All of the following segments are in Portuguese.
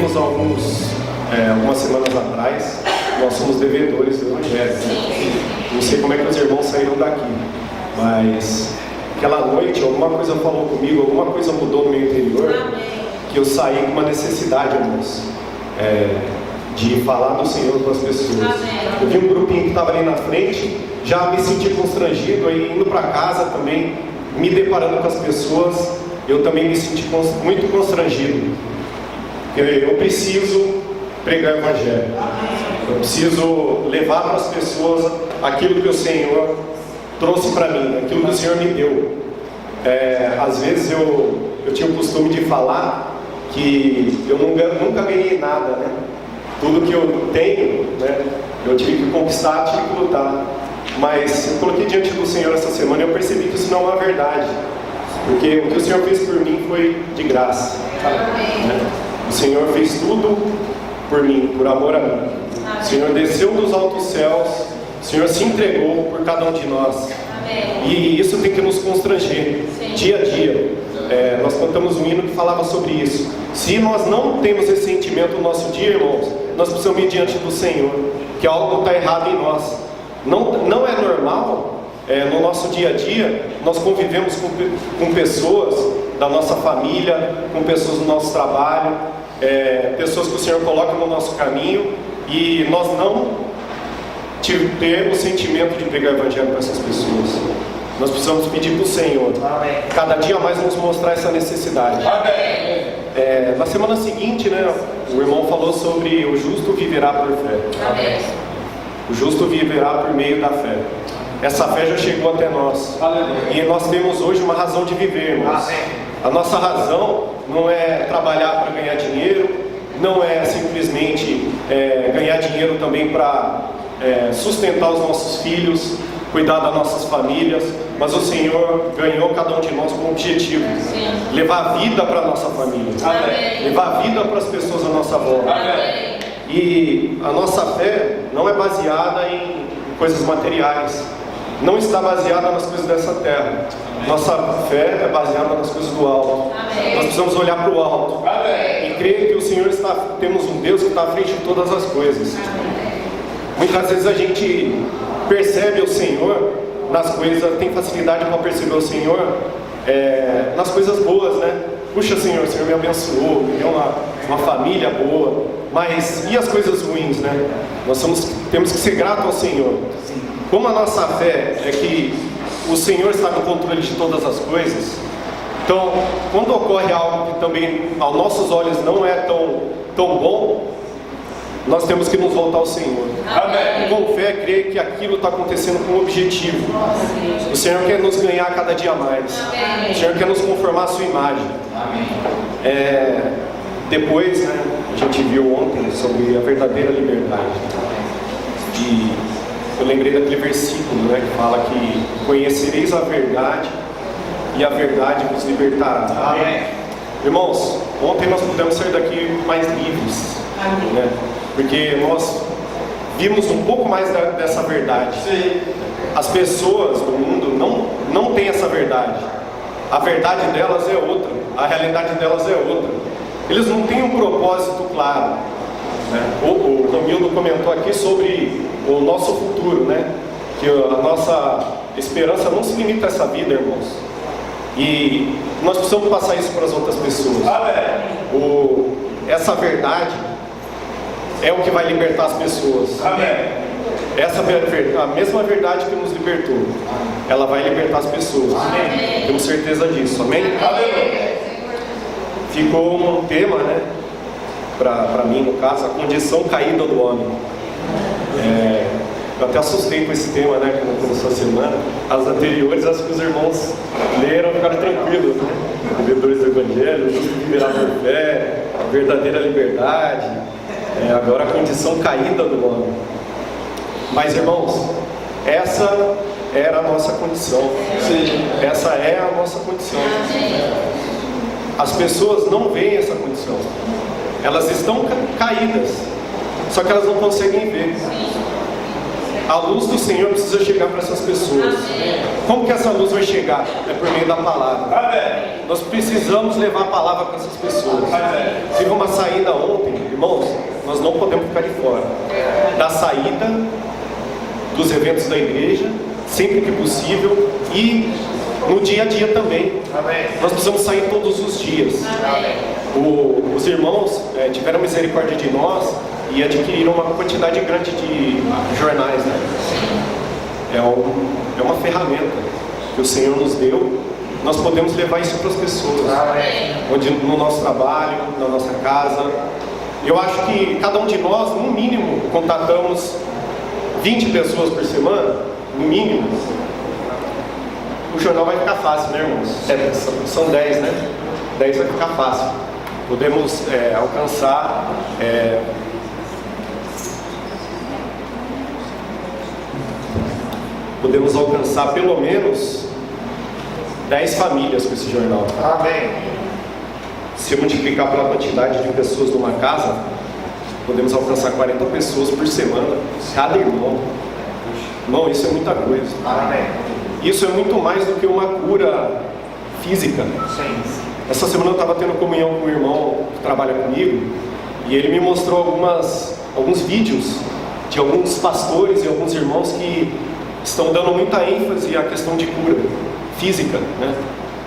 vimos algumas semanas atrás, nós somos devedores do Evangelho. Não sei como é que os irmãos saíram daqui, mas aquela noite alguma coisa falou comigo, alguma coisa mudou no meu interior, que eu saí com uma necessidade, irmãos, de falar do Senhor com as pessoas. Eu vi um grupinho que estava ali na frente, já me senti constrangido, aí indo para casa também, me deparando com as pessoas, eu também me senti muito constrangido. Eu preciso pregar o Evangelho. Eu preciso levar para as pessoas aquilo que o Senhor trouxe para mim, aquilo que o Senhor me deu. Às vezes eu tinha o costume de falar que eu nunca ganhei nada, né? Tudo que eu tenho, né, eu tive que conquistar, tive que lutar. Mas eu coloquei diante do Senhor essa semana e eu percebi que isso não é uma verdade. Porque o que o Senhor fez por mim foi de graça. Né? O Senhor fez tudo por mim, por amor a mim. O Senhor desceu dos altos céus, o Senhor se entregou por cada um de nós. E isso tem que nos constranger, dia a dia. Nós cantamos um hino que falava sobre isso. Se nós não temos esse sentimento no nosso dia, irmãos, nós precisamos ir diante do Senhor, que algo está errado em nós. Não é normal, no nosso dia a dia, nós convivemos com pessoas da nossa família, com pessoas do nosso trabalho, pessoas que o Senhor coloca no nosso caminho, e nós não ter o sentimento de pregar o Evangelho para essas pessoas. Nós precisamos pedir para o Senhor, cada dia mais nos mostrar essa necessidade. Na semana seguinte, né, o irmão falou sobre o justo viverá por fé. O justo viverá por meio da fé. Essa fé já chegou até nós. E nós temos hoje uma razão de viver, irmãos. A nossa razão não é trabalhar para ganhar dinheiro, não é simplesmente ganhar dinheiro também para sustentar os nossos filhos, cuidar das nossas famílias, mas o Senhor ganhou cada um de nós com um objetivo: levar vida para a nossa família, levar vida para as pessoas à nossa volta. E a nossa fé não é baseada em coisas materiais, não está baseada nas coisas dessa terra. Nossa fé é baseada nas coisas do alto. Nós precisamos olhar para o alto e crer que o Senhor temos um Deus que está à frente de todas as coisas. Muitas vezes a gente percebe o Senhor nas coisas, tem facilidade para perceber o Senhor nas coisas boas, né? Puxa, Senhor, o Senhor me abençoou, me deu uma família boa, mas e as coisas ruins, né? Nós temos que ser gratos ao Senhor. Como a nossa fé é que o Senhor está no controle de todas as coisas, então, quando ocorre algo que também aos nossos olhos não é tão bom, nós temos que nos voltar ao Senhor. E com fé, crer que aquilo está acontecendo com um objetivo. O Senhor quer nos ganhar cada dia mais. O Senhor quer nos conformar à sua imagem. Depois, né, a gente viu ontem sobre a verdadeira liberdade. E eu lembrei daquele versículo, né, que fala que conhecereis a verdade e a verdade vos libertará. Irmãos, ontem nós pudemos sair daqui mais livres, né? Porque nós vimos um pouco mais dessa verdade. As pessoas do mundo não têm essa verdade. A verdade delas é outra, a realidade delas é outra. Eles não têm um propósito claro, né? O Romildo comentou aqui sobre o nosso futuro, né? Que a nossa esperança não se limita a essa vida, irmãos. E nós precisamos passar isso para as outras pessoas. Essa verdade é o que vai libertar as pessoas. Essa a mesma verdade que nos libertou, ela vai libertar as pessoas. Temos certeza disso. Amém? Ficou um tema, né, para mim, no caso, a condição caída do homem. Eu até assustei com esse tema, né, que começou a semana. As anteriores, acho que os irmãos leram e ficaram tranquilos, né? Devedores do Evangelho, justo viverá por fé, a verdadeira liberdade. Agora a condição caída do homem. Mas, irmãos, essa era a nossa condição. Essa é a nossa condição. As pessoas não veem essa condição. Elas estão caídas, só que elas não conseguem ver. A luz do Senhor precisa chegar para essas pessoas. Como que essa luz vai chegar? É por meio da palavra. Nós precisamos levar a palavra para essas pessoas. Tive uma saída ontem, irmãos, nós não podemos ficar de fora da saída dos eventos da igreja, sempre que possível, e no dia a dia também. Nós precisamos sair todos os dias. Os irmãos tiveram misericórdia de nós e adquiriram uma quantidade grande de jornais, né? É uma ferramenta que o Senhor nos deu. Nós podemos levar isso para as pessoas, onde no nosso trabalho, na nossa casa. Eu acho que cada um de nós, no mínimo, contatamos 20 pessoas por semana, no mínimo. O jornal vai ficar fácil, né, irmãos? São 10, né? 10 vai ficar fácil. Podemos alcançar pelo menos 10 famílias com esse jornal. Amém. Se eu multiplicar pela quantidade de pessoas numa casa, podemos alcançar 40 pessoas por semana, cada irmão. Irmão, isso é muita coisa. Amém. Isso é muito mais do que uma cura física. Sim. Essa semana eu estava tendo comunhão com um irmão que trabalha comigo, e ele me mostrou alguns vídeos de alguns pastores e alguns irmãos que estão dando muita ênfase à questão de cura física, né?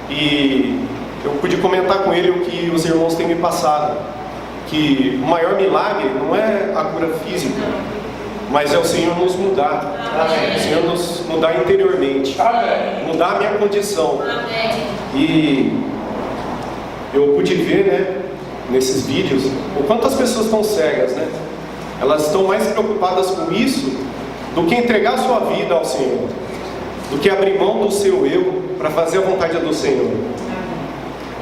E eu pude comentar com ele o que os irmãos têm me passado, que o maior milagre não é a cura física, mas é o Senhor nos mudar. Amém. O Senhor nos mudar interiormente. Amém. Mudar a minha condição. Amém. E eu pude ver, né, nesses vídeos, o quanto as pessoas estão cegas, né? Elas estão mais preocupadas com isso do que entregar a sua vida ao Senhor, do que abrir mão do seu eu para fazer a vontade do Senhor.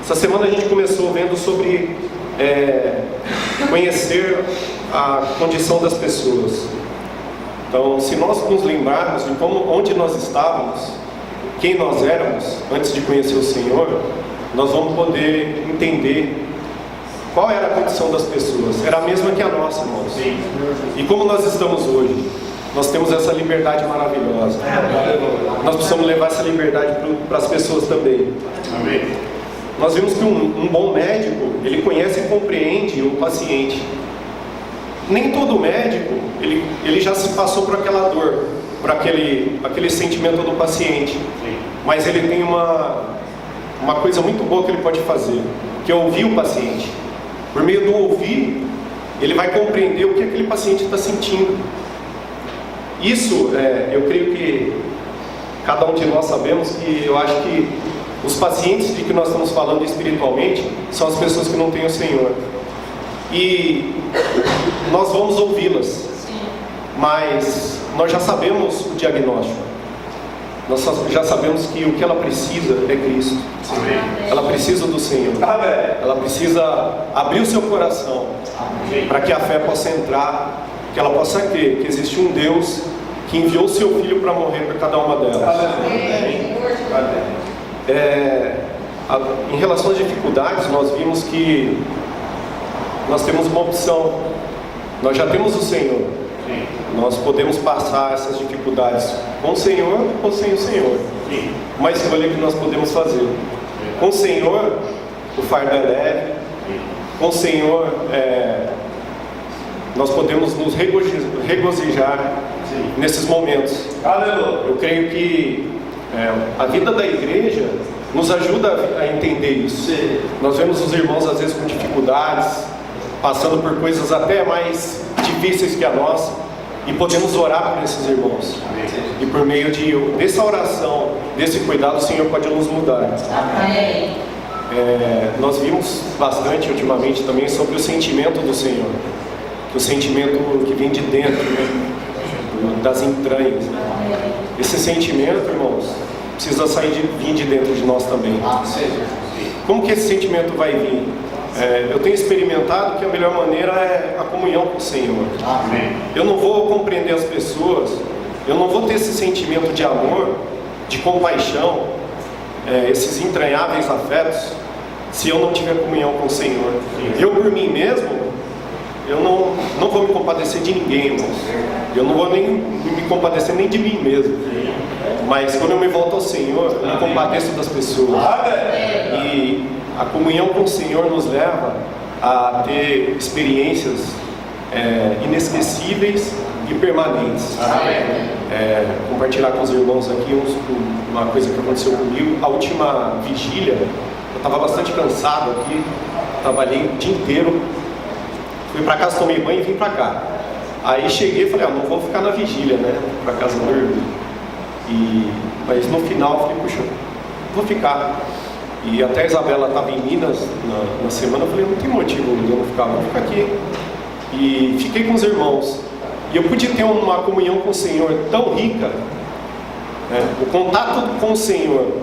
Essa semana a gente começou vendo sobre conhecer a condição das pessoas. Então, se nós nos lembrarmos de onde nós estávamos, quem nós éramos antes de conhecer o Senhor, nós vamos poder entender qual era a condição das pessoas. Era a mesma que a nossa, irmãos. E como nós estamos hoje? Nós temos essa liberdade maravilhosa. Nós precisamos levar essa liberdade para as pessoas também. Amém. Nós vimos que um bom médico, ele conhece e compreende o paciente. Nem todo médico, ele já se passou por aquela dor, por aquele sentimento do paciente. Mas ele tem uma coisa muito boa que ele pode fazer, que é ouvir o paciente. Por meio do ouvir, ele vai compreender o que aquele paciente está sentindo. Isso, eu creio que cada um de nós sabemos que eu acho que os pacientes de que nós estamos falando espiritualmente são as pessoas que não têm o Senhor. E nós vamos ouvi-las, mas nós já sabemos o diagnóstico. Nós já sabemos que o que ela precisa é Cristo. Ela precisa do Senhor. Ela precisa abrir o seu coração para que a fé possa entrar, que ela possa crer que existe um Deus que enviou o seu Filho para morrer por cada uma delas. Em relação às dificuldades, nós vimos que nós temos uma opção. Nós já temos o Senhor. Nós podemos passar essas dificuldades com o Senhor ou sem o Senhor. Uma escolha que nós podemos fazer. Com o Senhor, o fardo é leve. Com o Senhor, nós podemos nos regozijar nesses momentos. Eu creio que a vida da igreja nos ajuda a entender isso. Nós vemos os irmãos às vezes com dificuldades, passando por coisas até mais difíceis que a nossa, e podemos orar por esses irmãos. E por meio dessa oração, desse cuidado, o Senhor pode nos mudar. Nós vimos bastante ultimamente também sobre o sentimento do Senhor, o sentimento que vem de dentro, né? Das entranhas. Esse sentimento, irmãos, precisa vir de dentro de nós também. Como que esse sentimento vai vir? Eu tenho experimentado que a melhor maneira é a comunhão com o Senhor. Eu não vou compreender as pessoas, eu não vou ter esse sentimento de amor, de compaixão, esses entranháveis afetos, se eu não tiver comunhão com o Senhor. Eu por mim mesmo, eu não vou me compadecer de ninguém, irmãos. Eu não vou nem me compadecer nem de mim mesmo. Mas quando eu me volto ao Senhor, eu me compadeço das pessoas. E a comunhão com o Senhor nos leva a ter experiências inesquecíveis e permanentes. Compartilhar com os irmãos aqui uma coisa que aconteceu comigo. A última vigília, eu estava bastante cansado aqui, trabalhei o dia inteiro, fui para casa, tomei banho e vim para cá. Aí cheguei e falei, não vou ficar na vigília, né? Para casa dormir. Mas no final eu falei, puxa, vou ficar. E até a Isabela estava em Minas na semana, eu falei, não tem motivo de eu não ficar, vou ficar aqui. E fiquei com os irmãos. E eu pude ter uma comunhão com o Senhor tão rica, o contato com o Senhor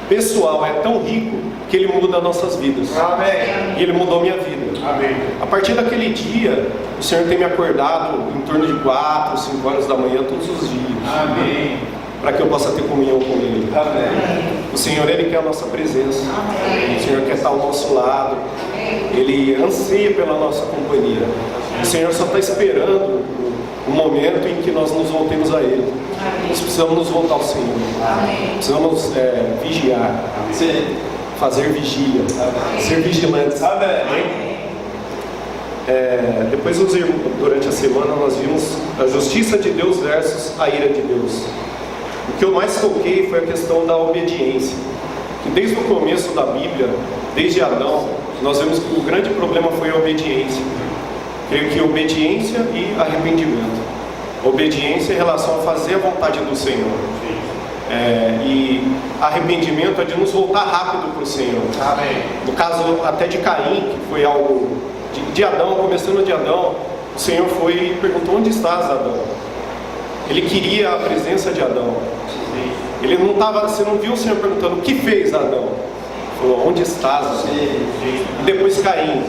pessoal é tão rico que Ele muda nossas vidas. Amém. E Ele mudou minha vida. Amém. A partir daquele dia, o Senhor tem me acordado em torno de 4, 5 horas da manhã todos os dias. Amém. Para que eu possa ter comunhão com Ele. Amém. O Senhor, Ele quer a nossa presença. Amém. O Senhor quer estar ao nosso lado. Ele anseia pela nossa companhia. O Senhor só está esperando o momento em que nós nos voltemos a Ele. Nós precisamos nos voltar ao Senhor. Precisamos vigiar. Fazer vigília. Ser vigilantes. Depois, durante a semana, nós vimos a justiça de Deus versus a ira de Deus. O que eu mais toquei foi a questão da obediência. Que desde o começo da Bíblia, desde Adão, nós vemos que o grande problema foi a obediência. Creio que obediência e arrependimento. Obediência em relação a fazer a vontade do Senhor. E arrependimento é de nos voltar rápido para o Senhor. Amém. No caso até de Caim, que foi algo de Adão, começando de Adão, o Senhor foi e perguntou, onde estás, Adão? Ele queria a presença de Adão. Ele não estava, você não viu o Senhor perguntando, o que fez Adão? Ele falou, onde estás, Adão? E depois Caim.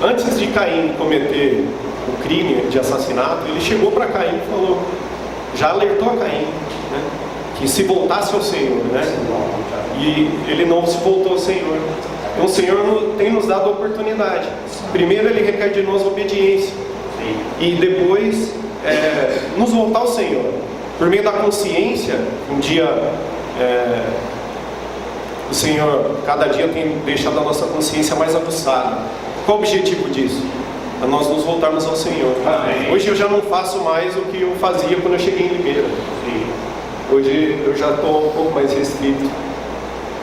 Antes de Caim cometer o crime de assassinato, ele chegou para Caim e falou, já alertou a Caim, né, que se voltasse ao Senhor, né? E ele não se voltou ao Senhor. Então o Senhor tem nos dado a oportunidade. Primeiro Ele requer de nós obediência. E depois nos voltar ao Senhor. Por meio da consciência, um dia o Senhor cada dia tem deixado a nossa consciência mais aguçada. Qual o objetivo disso? É nós nos voltarmos ao Senhor. Amém. Hoje eu já não faço mais o que eu fazia quando eu cheguei em Limeira. Hoje eu já estou um pouco mais restrito.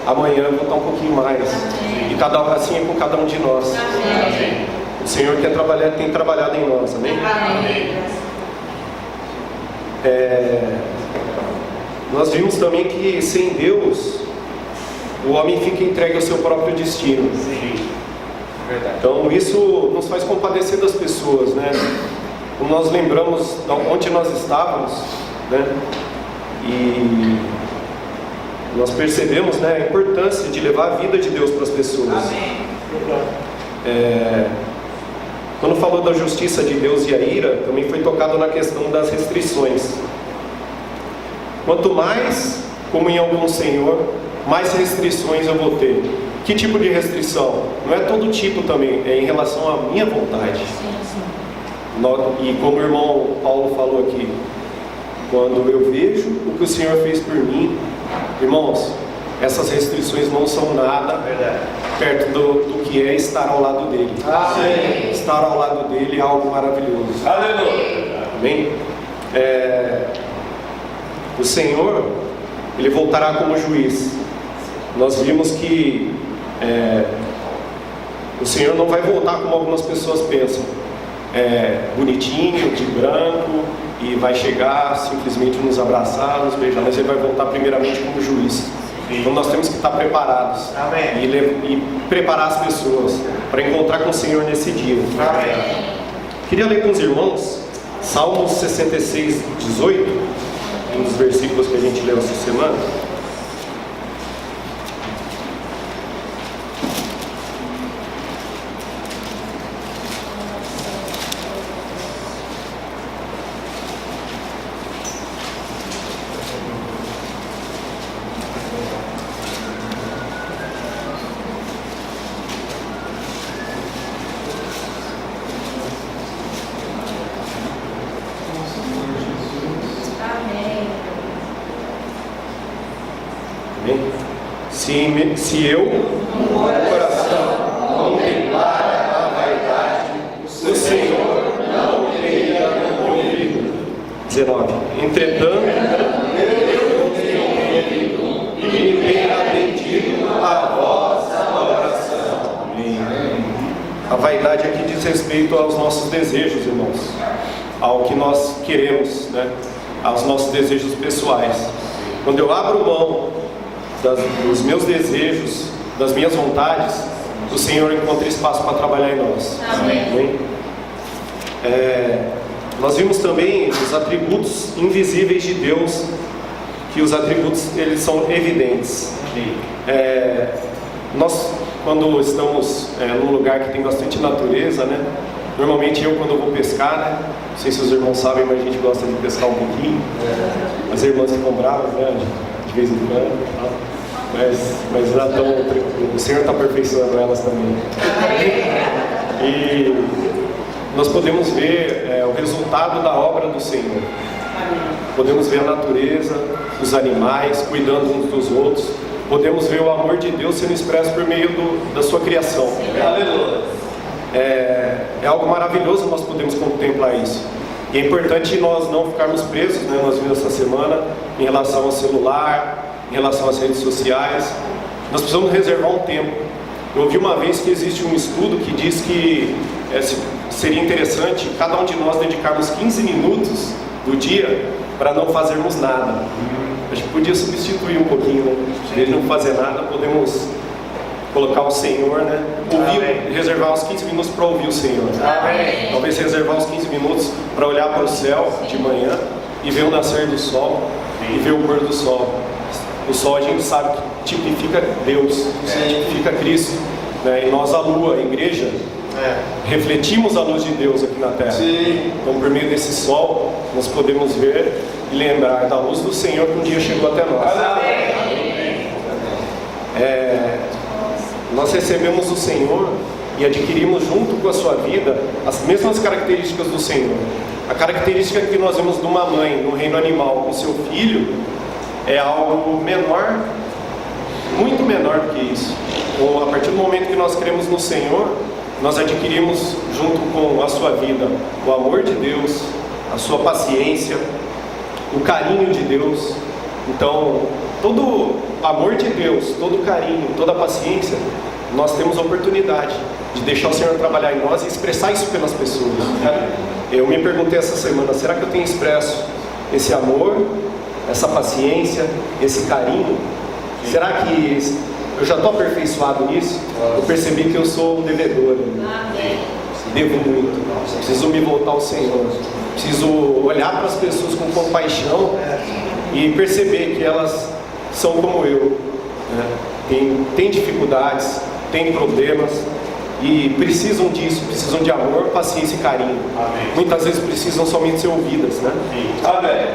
Amanhã eu vou estar um pouquinho mais. Amém. E assim é com cada um de nós. Amém. O Senhor quer trabalhar, tem trabalhado em nós. Amém? Amém. Nós vimos também que sem Deus o homem fica entregue ao seu próprio destino. Sim. Verdade. Então isso nos faz compadecer das pessoas, né? Quando nós lembramos de onde nós estávamos, né? E nós percebemos, né, a importância de levar a vida de Deus para as pessoas. Amém. Quando falou da justiça de Deus e a ira, também foi tocado na questão das restrições. Quanto mais comunhão com o Senhor, mais restrições eu vou ter. Que tipo de restrição? Não é todo tipo também, é em relação à minha vontade. E como o irmão Paulo falou aqui, quando eu vejo o que o Senhor fez por mim, irmãos, essas restrições não são nada perto do que é estar ao lado dele. Amém. Estar ao lado dele é algo maravilhoso. Aleluia. Amém? O Senhor, Ele voltará como juiz. Nós vimos que o Senhor não vai voltar como algumas pessoas pensam, bonitinho, de branco, e vai chegar, simplesmente nos abraçar, nos beijar, mas Ele vai voltar primeiramente como juiz. Então nós temos que estar preparados. Amém. E preparar as pessoas para encontrar com o Senhor nesse dia. Amém. Queria ler com os irmãos Salmos 66, 18, um dos versículos que a gente leu essa semana. Se eu, no coração, contemplar a vaidade, o Senhor não teria me ouvido. 19. Entretanto, eu tenho ouvido e me tenho atendido à vossa oração. Amém. A vaidade aqui diz respeito aos nossos desejos, irmãos, ao que nós queremos, né? Aos nossos desejos pessoais. Quando eu abro mão dos meus desejos, das minhas vontades, o Senhor encontra espaço para trabalhar em nós. Amém. Nós vimos também os atributos invisíveis de Deus, que os atributos eles são evidentes. Nós, quando estamos num lugar que tem bastante natureza, né? Normalmente quando eu vou pescar, né? Não sei se os irmãos sabem, mas a gente gosta de pescar um pouquinho. As irmãs ficam bravas, né? De vez em quando. Mas já estão, o Senhor está aperfeiçoando elas também. E nós podemos ver o resultado da obra do Senhor. Podemos ver a natureza, os animais cuidando uns dos outros. Podemos ver o amor de Deus sendo expresso por meio da sua criação. Aleluia. É algo maravilhoso nós podemos contemplar isso. E é importante nós não ficarmos presos, né? Nós vimos essa semana em relação ao celular, em relação às redes sociais. Nós precisamos reservar um tempo. Eu ouvi uma vez que existe um estudo que diz que seria interessante cada um de nós dedicarmos 15 minutos do dia para não fazermos nada. A gente podia substituir um pouquinho, né? De não fazer nada, podemos colocar o Senhor, né? Reservar uns 15 minutos para ouvir o Senhor. Amém. Talvez reservar uns 15 minutos para olhar para o céu de manhã e ver o nascer do sol e ver o pôr do sol. O sol a gente sabe que tipifica Deus, tipifica Cristo, né? E nós, a lua, a igreja, refletimos a luz de Deus aqui na terra. Sim. Então, por meio desse sol, nós podemos ver e lembrar da luz do Senhor que um dia chegou até nós. Nós recebemos o Senhor e adquirimos junto com a sua vida as mesmas características do Senhor. A característica que nós vemos de uma mãe no reino animal com seu filho é algo menor, muito menor do que isso. Então, a partir do momento que nós cremos no Senhor, nós adquirimos junto com a sua vida o amor de Deus, a sua paciência, o carinho de Deus. Então, todo amor de Deus, todo carinho, toda paciência, nós temos a oportunidade de deixar o Senhor trabalhar em nós e expressar isso pelas pessoas. Eu me perguntei essa semana, será que eu tenho expresso esse amor, essa paciência, esse carinho? Será que eu já estou aperfeiçoado nisso? Eu percebi que eu sou um devedor. Devo muito. Preciso me voltar ao Senhor. Preciso olhar para as pessoas com compaixão e perceber que elas são como eu, né? Tem dificuldades, tem problemas e precisam disso, precisam de amor, paciência e carinho. Amém. Muitas vezes precisam somente ser ouvidas, né? Amém.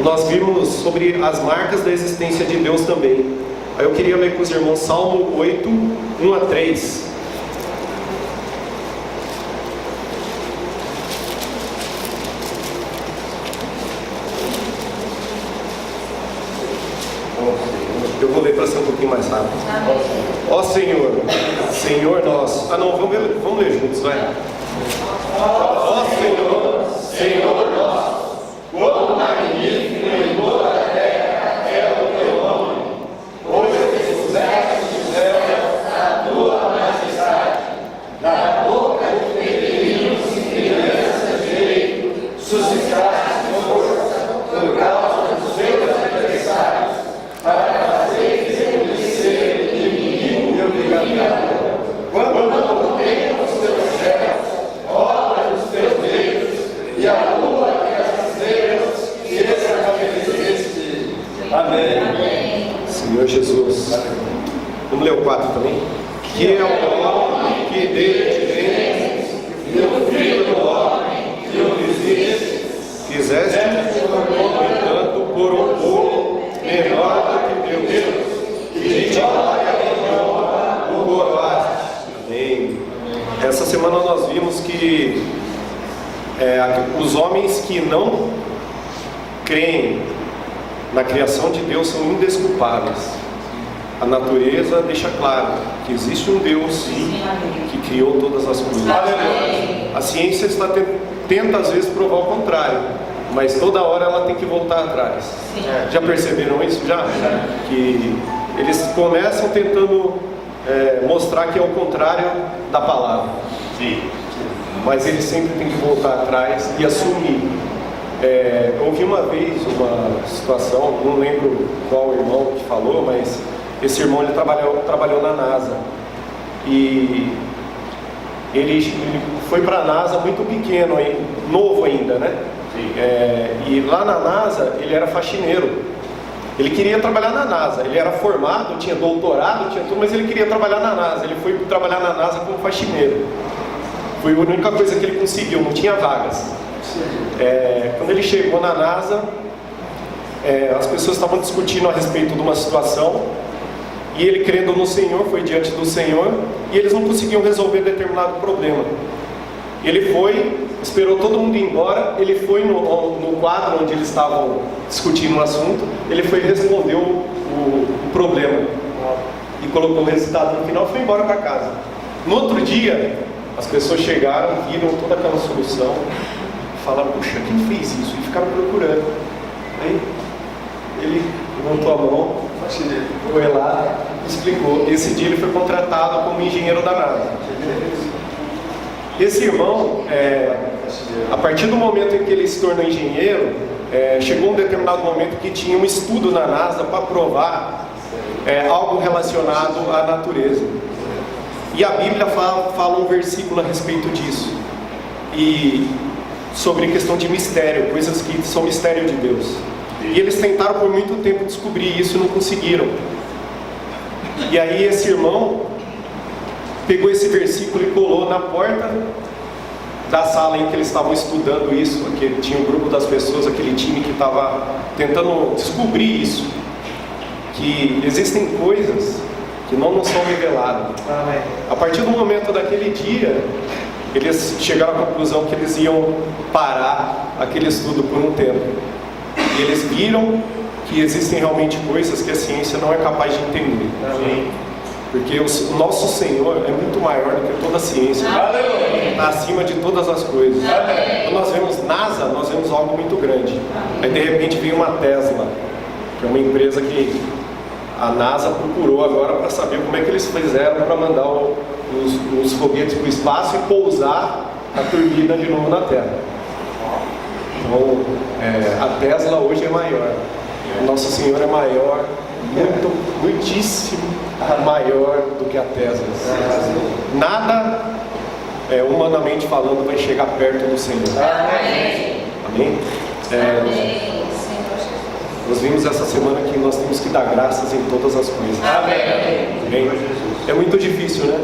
Nós vimos sobre as marcas da existência de Deus também. Aí eu queria ler com os irmãos Salmo 8, 1 a 3. Eu vou ler para ser um pouquinho mais rápido. Ó Senhor, Senhor nosso. Vamos ler juntos, vai. Ó Senhor, Senhor nosso, quão magnífico em toda a terra é o teu nome, pois expuseste os céus a tua majestade, da boca de pequeninos e crianças de direito, suscitaste força por causa dos seus adversários, para quando contempla os teus céus, obra dos teus dedos, e a lua e as estrelas que estabeleceste. Amém. Senhor Jesus. Vamos ler o 4 também? Que é o homem que dele te vens, e o filho do homem que o fizeste, portanto, por um povo menor do que Deus, que de glória e honra o coroaste. Amém. Essa semana nós vimos que os homens que não creem na criação de Deus são indesculpáveis. A natureza deixa claro que existe um Deus que criou todas as coisas. A ciência tenta às vezes provar o contrário, mas toda hora ela tem que voltar atrás. Já perceberam isso? Já? Que eles começam tentando mostrar que é o contrário da palavra. Mas eles sempre têm que voltar atrás e assumir. Eu ouvi uma vez uma situação, não lembro qual irmão que falou, mas esse irmão ele trabalhou na NASA. E ele foi para a NASA muito pequeno, novo ainda, né? E lá na NASA ele era faxineiro. Ele queria trabalhar na NASA, ele era formado, tinha doutorado, tinha tudo, mas ele queria trabalhar na NASA. Ele foi trabalhar na NASA como faxineiro. Foi a única coisa que ele conseguiu, não tinha vagas. Quando ele chegou na NASA, as pessoas estavam discutindo a respeito de uma situação, e ele, crendo no Senhor, foi diante do Senhor, e eles não conseguiam resolver determinado problema. Ele foi, esperou todo mundo ir embora, ele foi no quadro onde eles estavam discutindo o assunto, ele foi e respondeu o problema, e colocou o resultado no final e foi embora para casa. No outro dia, as pessoas chegaram, viram toda aquela solução, falaram, puxa, quem fez isso? E ficaram procurando. Aí ele levantou a mão, foi lá, explicou. Esse dia ele foi contratado como engenheiro da NASA. Esse irmão, a partir do momento em que ele se tornou engenheiro, chegou um determinado momento que tinha um estudo na NASA para provar algo relacionado à natureza. E a Bíblia fala um versículo a respeito disso. E sobre a questão de mistério, coisas que são mistério de Deus. E eles tentaram por muito tempo descobrir isso e não conseguiram. E aí esse irmão pegou esse versículo e colou na porta da sala em que eles estavam estudando isso. Tinha um grupo das pessoas, aquele time que estava tentando descobrir isso. Que existem coisas que não nos são reveladas. A partir do momento daquele dia, eles chegaram à conclusão que eles iam parar aquele estudo por um tempo. E eles viram que existem realmente coisas que a ciência não é capaz de entender. Porque o nosso Senhor é muito maior do que toda a ciência. Está acima de todas as coisas. Quando nós vemos NASA, nós vemos algo muito grande. Aí de repente vem uma Tesla, que é uma empresa que a NASA procurou agora para saber como é que eles fizeram para mandar os foguetes para o espaço e pousar a turbina de novo na Terra. Então, a Tesla hoje é maior. O Nosso Senhor é maior, muitíssimo maior do que a Tesla. Nada, humanamente falando, vai chegar perto do Senhor. Amém? Nós vimos essa semana que nós temos que dar graças em todas as coisas. Amém? É muito difícil, né?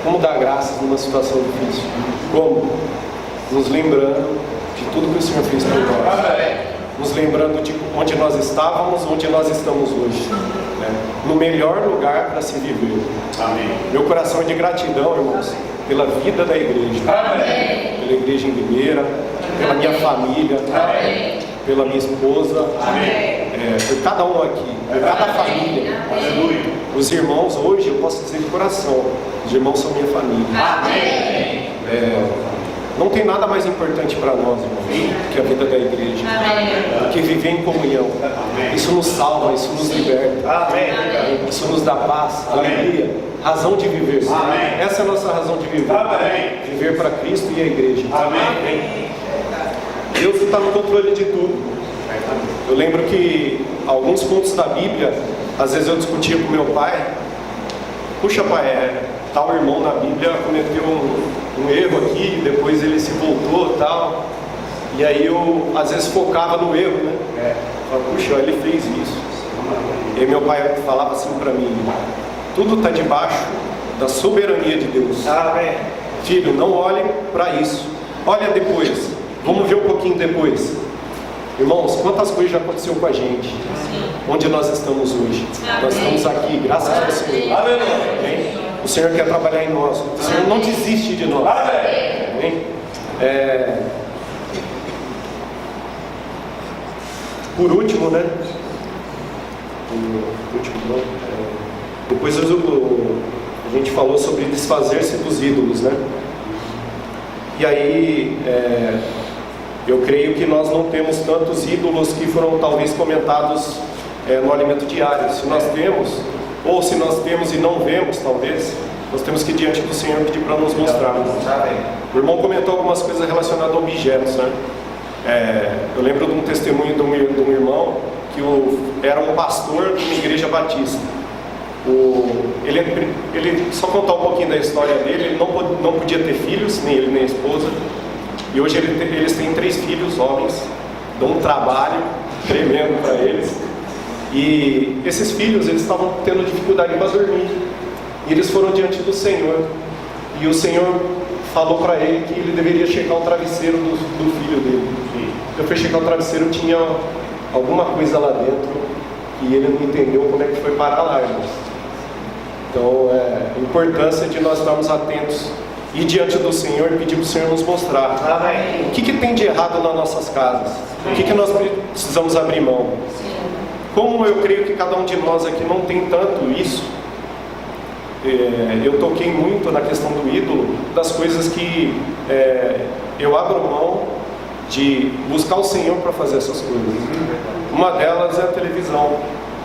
Como dar graças numa situação difícil? Como? Nos lembrando de tudo que o Senhor fez por nós. Nos lembrando de onde nós estávamos, onde nós estamos hoje. No melhor lugar para se viver. Amém. Meu coração é de gratidão, irmãos, pela vida da igreja. Amém. Pela igreja em Limeira, pela minha família. Amém. Pela minha esposa. Amém. Por cada um aqui, por cada família. Aleluia. Os irmãos, hoje eu posso dizer de coração, os irmãos são minha família. Amém. Não tem nada mais importante para nós, irmãos, que a vida da igreja. Do que viver em comunhão. Isso nos salva, isso nos liberta. Amém. Isso nos dá paz, alegria, razão de viver. Amém. Essa é a nossa razão de viver. Amém. Viver para Cristo e a igreja. Amém. Deus está no controle de tudo. Eu lembro que alguns pontos da Bíblia, às vezes eu discutia com meu pai. Puxa, pai, tal irmão na Bíblia cometeu um erro aqui, depois ele se voltou e tal. E aí eu, às vezes, focava no erro, né? Falava, puxa, ele fez isso. E aí meu pai falava assim para mim, tudo está debaixo da soberania de Deus. Amém. Filho, não olhe para isso. Olha depois. Vamos ver um pouquinho depois. Irmãos, quantas coisas já aconteceu com a gente? Sim. Onde nós estamos hoje? Amém. Nós estamos aqui, graças ao Senhor. Amém. O Senhor quer trabalhar em nós. O Senhor não desiste de nós. Amém. Por último, né? Depois a gente falou sobre desfazer-se dos ídolos, né? E aí, eu creio que nós não temos tantos ídolos que foram talvez comentados no alimento diário. Se nós temos, ou se nós temos e não vemos, talvez, nós temos que ir diante do Senhor pedir para nos mostrar. O irmão comentou algumas coisas relacionadas a objetos, né? Eu lembro de um testemunho de um irmão que era um pastor de uma igreja batista. Ele só contar um pouquinho da história dele. Ele não podia ter filhos, nem ele nem a esposa. E hoje eles têm 3 filhos homens, dão um trabalho tremendo para eles. E esses filhos, eles estavam tendo dificuldade para dormir. E eles foram diante do Senhor. E o Senhor falou para ele que ele deveria checar o travesseiro do filho dele. Eu fui checar o travesseiro, tinha alguma coisa lá dentro e ele não entendeu como é que foi parar lá, irmãos. Então, a importância de nós estarmos atentos, ir diante do Senhor e pedir para o Senhor nos mostrar o que tem de errado nas nossas casas, o que nós precisamos abrir mão. Como eu creio que cada um de nós aqui não tem tanto isso, eu toquei muito na questão do ídolo, das coisas que eu abro mão de buscar o Senhor para fazer essas coisas. Uma delas é a televisão.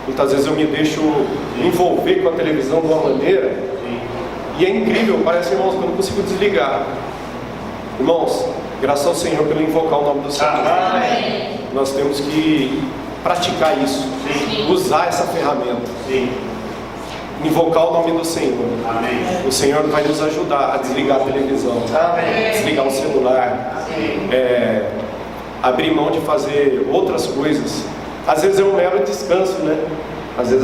Muitas vezes eu me deixo envolver com a televisão de uma maneira, e é incrível, parece, irmãos, que eu não consigo desligar. Irmãos, graças ao Senhor pelo invocar o nome do Senhor. Nós temos que praticar isso, usar essa ferramenta. Invocar o nome do Senhor. Amém. O Senhor vai nos ajudar a desligar a televisão, desligar o celular, abrir mão de fazer outras coisas. Às vezes é um mero descanso, né? Às vezes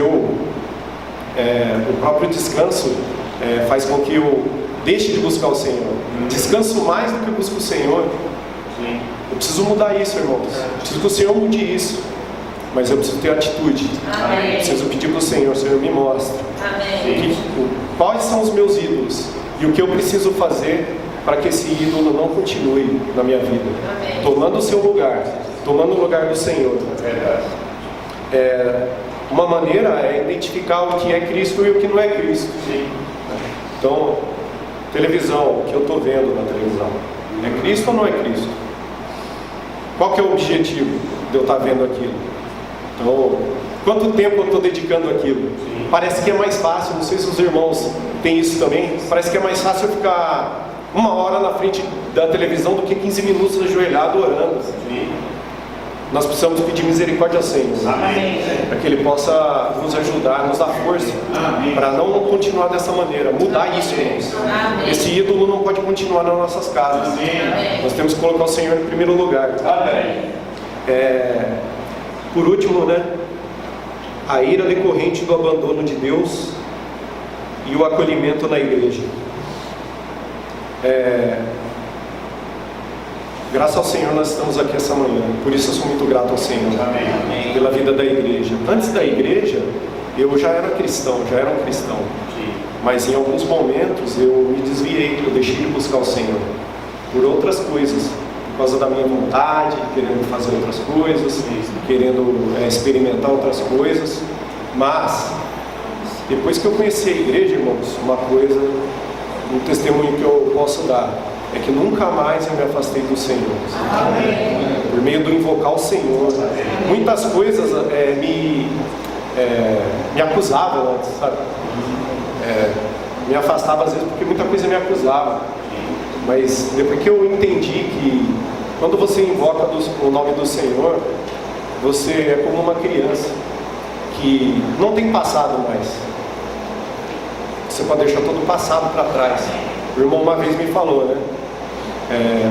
o próprio descanso faz com que eu deixe de buscar o Senhor. Descanso mais do que busco o Senhor. Eu preciso mudar isso, irmãos. Eu preciso que o Senhor mude isso. Mas eu preciso ter atitude. Amém. Eu preciso pedir para o Senhor me mostre. Quais são os meus ídolos e o que eu preciso fazer para que esse ídolo não continue na minha vida. Amém. Tomando o seu lugar, tomando o lugar do Senhor. Uma maneira é identificar o que é Cristo e o que não é Cristo. Então, televisão, o que eu estou vendo na televisão, é Cristo ou não é Cristo? Qual que é o objetivo de eu estar vendo aquilo? Então, quanto tempo eu estou dedicando àquilo? Parece que é mais fácil, não sei se os irmãos têm isso também, parece que é mais fácil eu ficar 1 hora na frente da televisão do que 15 minutos ajoelhado orando. Nós precisamos pedir misericórdia ao Senhor, para que Ele possa nos ajudar, nos dar força, para não continuar dessa maneira, mudar isso, irmãos. Esse ídolo não pode continuar nas nossas casas. Nós temos que colocar o Senhor em primeiro lugar. Por último, né, a ira decorrente do abandono de Deus e o acolhimento na igreja. Graças ao Senhor nós estamos aqui essa manhã, por isso eu sou muito grato ao Senhor. Amém. Pela vida da igreja. Antes da igreja, eu já era um cristão, mas em alguns momentos eu me desviei, eu deixei de buscar o Senhor por outras coisas. Por causa da minha vontade, querendo fazer outras coisas, querendo experimentar outras coisas. Mas, depois que eu conheci a igreja, irmãos, um testemunho que eu posso dar, é que nunca mais eu me afastei do Senhor. Amém. Por meio do invocar o Senhor. Muitas coisas me acusavam antes, sabe? Me afastava às vezes porque muita coisa me acusava. Mas depois que eu entendi que quando você invoca o nome do Senhor, você é como uma criança que não tem passado mais. Você pode deixar todo o passado para trás. O irmão uma vez me falou, né?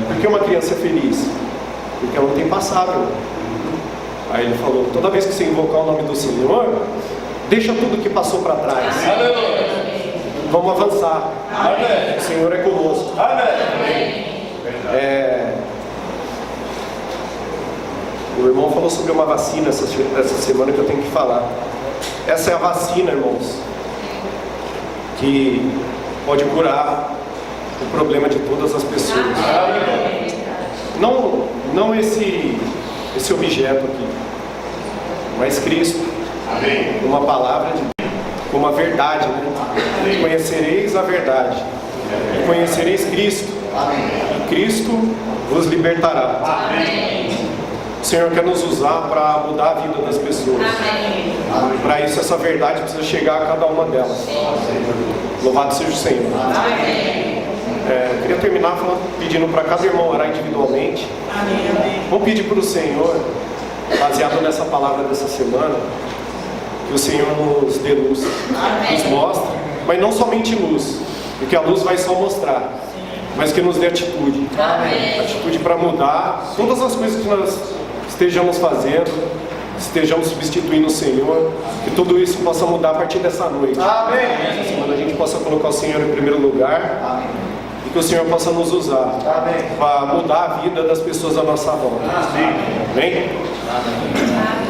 Por que uma criança é feliz? Porque ela não tem passado. Aí ele falou, toda vez que você invocar o nome do Senhor, deixa tudo que passou para trás. Vamos avançar. Amém. O Senhor é conosco. Amém. O irmão falou sobre uma vacina essa semana que eu tenho que falar. Essa é a vacina, irmãos, que pode curar o problema de todas as pessoas. Amém. não esse objeto aqui, mas Cristo. Amém. Uma palavra de Deus, uma verdade, né? Amém. Conhecereis a verdade, e conhecereis Cristo, e Cristo vos libertará. Amém. O Senhor quer nos usar para mudar a vida das pessoas. Para isso, essa verdade precisa chegar a cada uma delas. Louvado seja o Senhor. Eu queria terminar pedindo para cada irmão orar individualmente. Vamos pedir para o Senhor, baseado nessa palavra dessa semana, que o Senhor nos dê luz, nos mostre, mas não somente luz, porque a luz vai só mostrar, mas que nos dê atitude. Atitude para mudar todas as coisas que nós estejamos fazendo, estejamos substituindo o Senhor, que tudo isso possa mudar a partir dessa noite. Essa semana a gente possa colocar o Senhor em primeiro lugar. E que o Senhor possa nos usar para mudar a vida das pessoas à nossa volta. Amém? Amém.